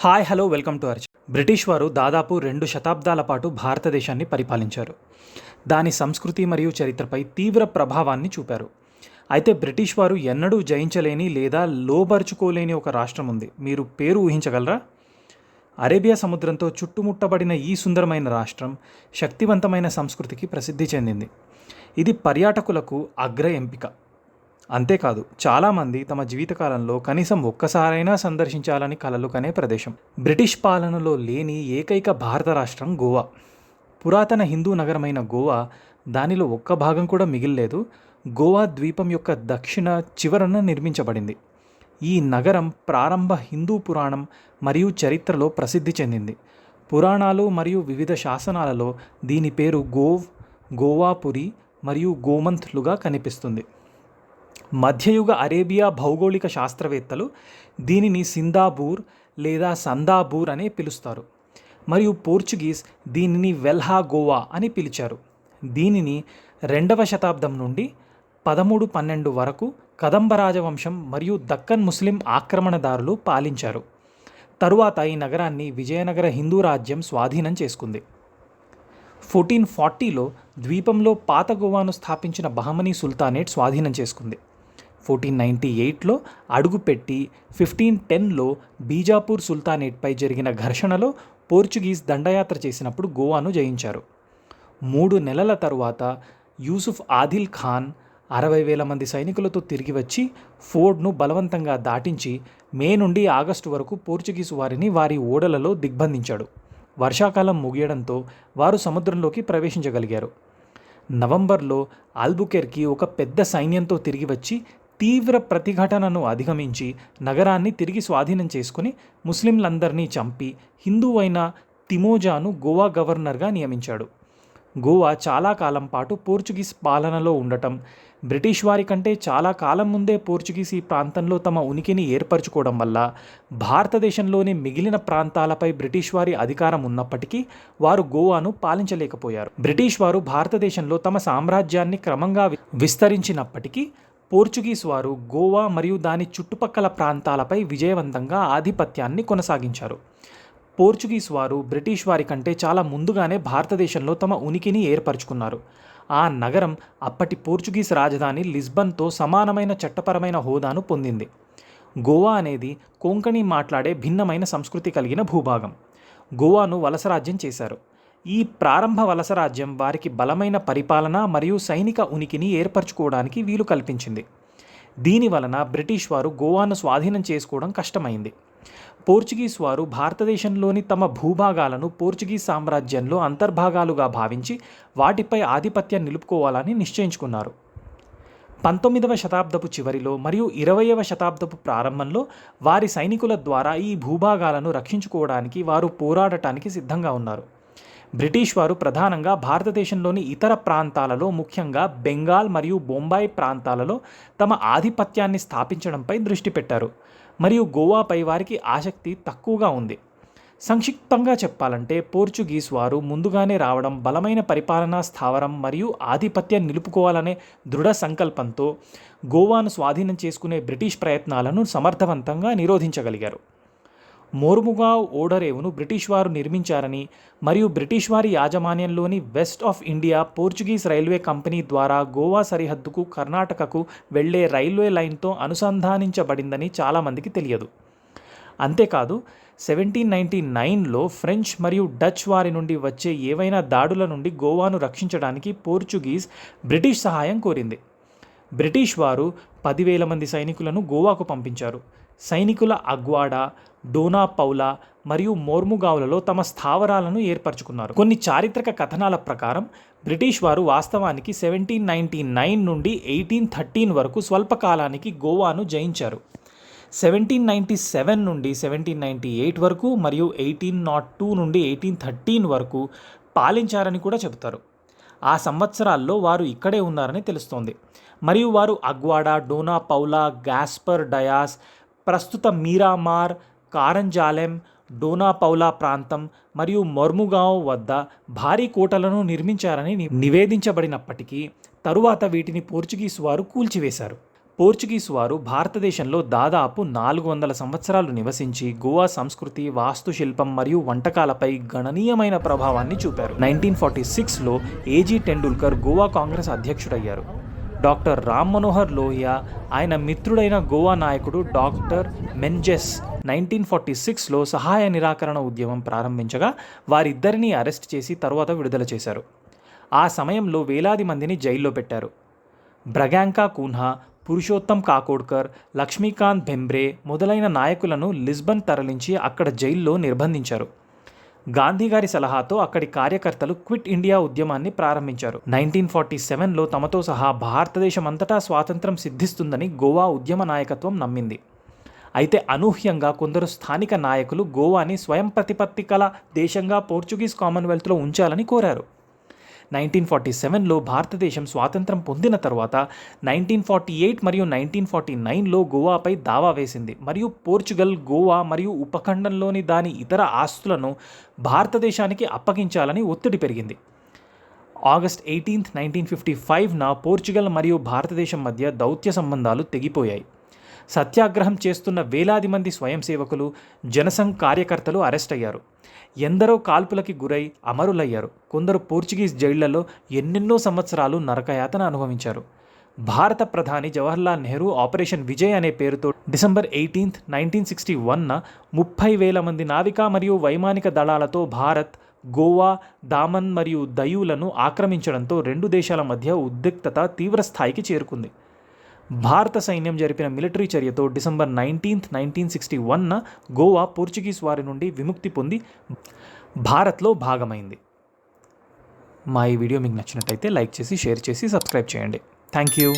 Hi hello welcome to arc. British వారు దాదాపు 2 శతాబ్దాల పాటు భారతదేశాన్ని పరిపాలించారు. దాని సంస్కృతి మరియు చరిత్రపై తీవ్ర ప్రభావాన్ని చూపారు. అయితే బ్రిటిష్ వారు ఎన్నడూ జయించలేని లేదా లోబరుచుకోలేని ఒక రాష్ట్రం ఉంది. మీరు పేరు ఊహించగలరా? అరేబియా సముద్రంతో చుట్టుముట్టబడిన ఈ సుందరమైన రాష్ట్రం శక్తివంతమైన సంస్కృతికి ప్రసిద్ధి చెందింది. ఇది పర్యాటకులకు అగ్ర ఎంపిక. అంతేకాదు, చాలామంది తమ జీవితకాలంలో కనీసం ఒక్కసారైనా సందర్శించాలని కలలు కనే ప్రదేశం. బ్రిటిష్ పాలనలో లేని ఏకైక భారత రాష్ట్రం గోవా. పురాతన హిందూ నగరమైన గోవా, దానిలో ఒక్క భాగం కూడా మిగిల్లేదు. గోవా ద్వీపం యొక్క దక్షిణ చివరన నిర్మించబడింది. ఈ నగరం ప్రారంభ హిందూ పురాణం మరియు చరిత్రలో ప్రసిద్ధి చెందింది. పురాణాలు మరియు వివిధ శాసనాలలో దీని పేరు గోవాపురి మరియు గోమంత్లుగా కనిపిస్తుంది. మధ్యయుగ అరేబియా భౌగోళిక శాస్త్రవేత్తలు దీనిని సిందాబూర్ లేదా సందాబూర్ అని పిలుస్తారు, మరియు పోర్చుగీస్ దీనిని వెల్హా గోవా అని పిలిచారు. దీనిని 2వ శతాబ్దం నుండి 1312 వరకు కదంబ రాజవంశం మరియు దక్కన్ ముస్లిం ఆక్రమణదారులు పాలించారు. తరువాత ఈ నగరాన్ని విజయనగర హిందూ రాజ్యం స్వాధీనం చేసుకుంది. 1440లో ద్వీపంలో పాత గోవాను స్థాపించిన బహమనీ సుల్తానేట్ స్వాధీనం చేసుకుంది. 1498లో అడుగుపెట్టి 1510లో బీజాపూర్ సుల్తానేట్పై జరిగిన ఘర్షణలో పోర్చుగీస్ దండయాత్ర చేసినప్పుడు గోవాను జయించారు. 3 నెలల తరువాత యూసుఫ్ ఆదిల్ ఖాన్ 60,000 మంది సైనికులతో తిరిగి వచ్చి ఫోర్డ్ను బలవంతంగా దాటించి మే నుండి ఆగస్టు వరకు పోర్చుగీసు వారిని వారి ఓడలలో దిగ్బంధించాడు. వర్షాకాలం ముగియడంతో వారు సముద్రంలోకి ప్రవేశించగలిగారు. నవంబర్లో ఆల్బుకెర్కి ఒక పెద్ద సైన్యంతో తిరిగి వచ్చి తీవ్ర ప్రతిఘటనను అధిగమించి నగరాన్ని తిరిగి స్వాధీనం చేసుకుని ముస్లింలందరినీ చంపి హిందూ అయిన తిమోజాను గోవా గవర్నర్గా నియమించాడు. గోవా చాలా కాలం పాటు పోర్చుగీస్ పాలనలో ఉండటం, బ్రిటిష్ వారి కంటే చాలా కాలం ముందే పోర్చుగీస్ ఈ ప్రాంతంలో తమ ఉనికిని ఏర్పరచుకోవడం వల్ల భారతదేశంలోని మిగిలిన ప్రాంతాలపై బ్రిటిష్ వారి అధికారం ఉన్నప్పటికీ వారు గోవాను పాలించలేకపోయారు. బ్రిటిష్ వారు భారతదేశంలో తమ సామ్రాజ్యాన్ని క్రమంగా విస్తరించినప్పటికీ పోర్చుగీస్ వారు గోవా మరియు దాని చుట్టుపక్కల ప్రాంతాలపై విజయవంతంగా ఆధిపత్యాన్ని కొనసాగించారు. పోర్చుగీస్ వారు బ్రిటిష్ వారి కంటే చాలా ముందుగానే భారతదేశంలో తమ ఉనికిని ఏర్పరచుకున్నారు. ఆ నగరం అప్పటి పోర్చుగీస్ రాజధాని లిస్బన్తో సమానమైన చట్టపరమైన హోదాను పొందింది. గోవా అనేది కొంకణి మాట్లాడే భిన్నమైన సంస్కృతి కలిగిన భూభాగం. గోవాను వలసరాజ్యం చేశారు. ఈ ప్రారంభ వలసరాజ్యం వారికి బలమైన పరిపాలన మరియు సైనిక ఉనికిని ఏర్పరచుకోవడానికి వీలు కల్పించింది. దీని వలన బ్రిటిష్ వారు గోవాను స్వాధీనం చేసుకోవడం కష్టమైంది. పోర్చుగీస్ వారు భారతదేశంలోని తమ భూభాగాలను పోర్చుగీస్ సామ్రాజ్యంలో అంతర్భాగాలుగా భావించి వాటిపై ఆధిపత్యం నిలుపుకోవాలని నిశ్చయించుకున్నారు. 19వ శతాబ్దపు చివరిలో మరియు 20వ శతాబ్దపు ప్రారంభంలో వారి సైనికుల ద్వారా ఈ భూభాగాలను రక్షించుకోవడానికి వారు పోరాడటానికి సిద్ధంగా ఉన్నారు. బ్రిటిష్ వారు ప్రధానంగా భారతదేశంలోని ఇతర ప్రాంతాలలో, ముఖ్యంగా బెంగాల్ మరియు బొంబాయి ప్రాంతాలలో తమ ఆధిపత్యాన్ని స్థాపించడంపై దృష్టి పెట్టారు, మరియు గోవాపై వారికి ఆసక్తి తక్కువగా ఉంది. సంక్షిప్తంగా చెప్పాలంటే పోర్చుగీస్ వారు ముందుగానే రావడం, బలమైన పరిపాలనా స్థావరం మరియు ఆధిపత్యం నిలుపుకోవాలనే దృఢ సంకల్పంతో గోవాను స్వాధీనం చేసుకునే బ్రిటిష్ ప్రయత్నాలను సమర్థవంతంగా నిరోధించగలిగారు. మోర్ముగావ్ ఓడరేవును బ్రిటిష్ వారు నిర్మించారని మరియు బ్రిటిష్ వారి యాజమాన్యంలోని west of India Portuguese railway company ద్వారా గోవా సరిహద్దుకు కర్ణాటకకు వెళ్లే రైల్వే లైన్తో అనుసంధానించబడిందని చాలామందికి తెలియదు. అంతేకాదు, 1799లో ఫ్రెంచ్ మరియు డచ్ వారి నుండి వచ్చే ఏవైనా దాడుల నుండి గోవాను రక్షించడానికి పోర్చుగీస్ బ్రిటిష్ సహాయం కోరింది. బ్రిటిష్ వారు 10,000 మంది సైనికులను గోవాకు పంపించారు. సైనికుల అగ్వాడా, డోనా పౌలా మరియు మోర్ముగావ్లలో తమ స్థావరాలను ఏర్పరచుకున్నారు. కొన్ని చారిత్రక కథనాల ప్రకారం బ్రిటిష్ వారు వాస్తవానికి 1799 నుండి 1813 వరకు స్వల్పకాలానికి గోవాను జయించారు. 1797 నుండి 1798 వరకు మరియు 1802 నుండి 1813 వరకు పాలించారని కూడా చెబుతారు. ఆ సంవత్సరాల్లో వారు ఇక్కడే ఉన్నారని తెలుస్తోంది, మరియు వారు అగ్వాడా, డోనా పౌలా, గాస్పర్ డయాస్, ప్రస్తుత మీరామార్, కారంజాలెం, డోనా పౌలా ప్రాంతం మరియు మోర్ముగావ్ వద్ద భారీ కోటలను నిర్మించారని నివేదించబడినప్పటికీ తరువాత వీటిని పోర్చుగీస్ వారు కూల్చివేశారు. పోర్చుగీస్ వారు భారతదేశంలో దాదాపు 400 సంవత్సరాలు నివసించి గోవా సంస్కృతి, వాస్తుశిల్పం మరియు వంటకాలపై గణనీయమైన ప్రభావాన్ని చూపారు. 1946లో ఏజీ టెండూల్కర్ గోవా కాంగ్రెస్ అధ్యక్షుడయ్యారు. డాక్టర్ రామ్ మనోహర్ లోహియా, ఆయన మిత్రుడైన గోవా నాయకుడు డాక్టర్ మెంజెస్ 1946లో సహాయ నిరాకరణ ఉద్యమం ప్రారంభించగా వారిద్దరినీ అరెస్ట్ చేసి తరువాత విడుదల చేశారు. ఆ సమయంలో వేలాది మందిని జైల్లో పెట్టారు. బ్రగాంకా కూన్హా, పురుషోత్తం కాకోడ్కర్, లక్ష్మీకాంత్ బెంబ్రే మొదలైన నాయకులను లిస్బన్ తరలించి అక్కడ జైల్లో నిర్బంధించారు. గాంధీ గారి సలహాతో అక్కడి కార్యకర్తలు క్విట్ ఇండియా ఉద్యమాన్ని ప్రారంభించారు. 1947లో తమతో సహా భారతదేశమంతటా స్వాతంత్రం సిద్ధిస్తుందని గోవా ఉద్యమ నాయకత్వం నమ్మింది. అయితే అనూహ్యంగా కొందరు స్థానిక నాయకులు గోవాని స్వయం ప్రతిపత్తి కల దేశంగా పోర్చుగీస్ కామన్వెల్త్లో ఉంచాలని కోరారు. 1947లో భారతదేశం స్వాతంత్రం పొందిన తర్వాత 1948 మరియు 1949లో గోవాపై దావా వేసింది మరియు పోర్చుగల్ గోవా మరియు ఉపఖండంలోని దాని ఇతర ఆస్తులను భారతదేశానికి అప్పగించాలని ఒత్తిడి పెరిగింది. ఆగస్ట్ 18, 1955న పోర్చుగల్ మరియు భారతదేశం మధ్య దౌత్య సంబంధాలు తెగిపోయాయి. సత్యాగ్రహం చేస్తున్న వేలాది మంది స్వయం సేవకులు, జనసంఘ్ కార్యకర్తలు అరెస్ట్ అయ్యారు. ఎందరో కాల్పులకి గురై అమరులయ్యారు. కొందరు పోర్చుగీస్ జైళ్లలో ఎన్నెన్నో సంవత్సరాలు నరకయాతన అనుభవించారు. భారత ప్రధాని జవహర్లాల్ నెహ్రూ ఆపరేషన్ విజయ్ అనే పేరుతో డిసెంబర్ 18, 1961న 30,000 మంది నావికా మరియు వైమానిక దళాలతో భారత్ గోవా, దామన్ మరియు దయూలను ఆక్రమించడంతో రెండు దేశాల మధ్య ఉద్రిక్తత తీవ్రస్థాయికి చేరుకుంది. భారత సైన్యం జరిపిన మిలిటరీ చర్యతో డిసెంబర్ 19, 1961న గోవా పోర్చుగీస్ వారి నుండి విముక్తి పొంది భారత్లో భాగమైంది. మా ఈ వీడియో మీకు నచ్చినట్టయితే లైక్ చేసి, షేర్ చేసి, సబ్స్క్రైబ్ చేయండి. Thank you.